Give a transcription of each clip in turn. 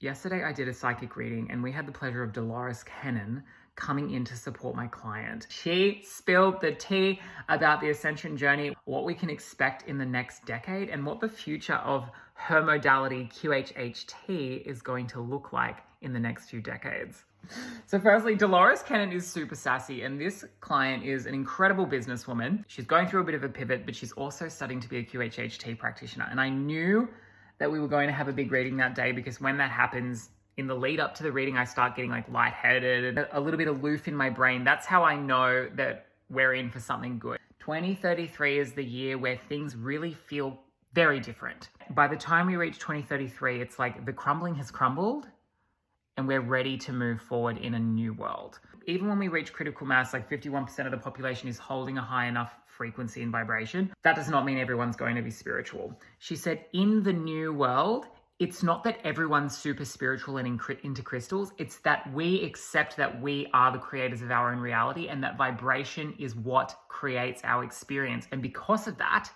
Yesterday, I did a psychic reading and we had the pleasure of Dolores Cannon coming in to support my client. She spilled the tea about the ascension journey, what we can expect in the next decade, and what the future of her modality, QHHT, is going to look like in the next few decades. So firstly, Dolores Cannon is super sassy, and this client is an incredible businesswoman. She's going through a bit of a pivot, but she's also studying to be a QHHT practitioner. And I knew that we were going to have a big reading that day because when that happens, in the lead up to the reading, I start getting like lightheaded and a little bit aloof in my brain. That's how I know that we're in for something good. 2033 is the year where things really feel very different. By the time we reach 2033, it's like the crumbling has crumbled and we're ready to move forward in a new world. Even when we reach critical mass, like 51% of the population is holding a high enough frequency and vibration. That does not mean everyone's going to be spiritual. She said, in the new world, it's not that everyone's super spiritual and into crystals. It's that we accept that we are the creators of our own reality and that vibration is what creates our experience. And because of that,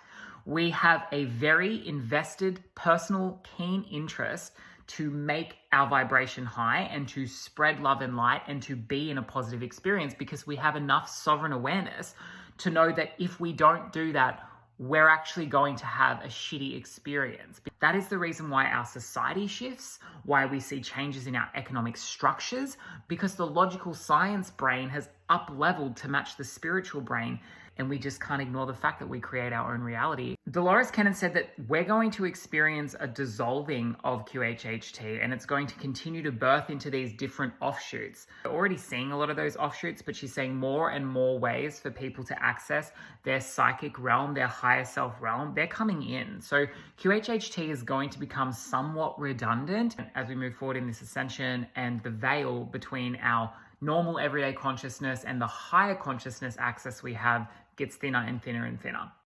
we have a very invested, personal, keen interest to make our vibration high and to spread love and light and to be in a positive experience, because we have enough sovereign awareness to know that if we don't do that, we're actually going to have a shitty experience. That is the reason why our society shifts, why we see changes in our economic structures, because the logical science brain has up-leveled to match the spiritual brain, and we just can't ignore the fact that we create our own reality. Dolores Cannon said that we're going to experience a dissolving of QHHT, and it's going to continue to birth into these different offshoots. We're already seeing a lot of those offshoots, but she's saying more and more ways for people to access their psychic realm, their higher self realm. They're coming in. So QHHT is going to become somewhat redundant as we move forward in this ascension, and the veil between our normal everyday consciousness and the higher consciousness access we have gets thinner and thinner and thinner.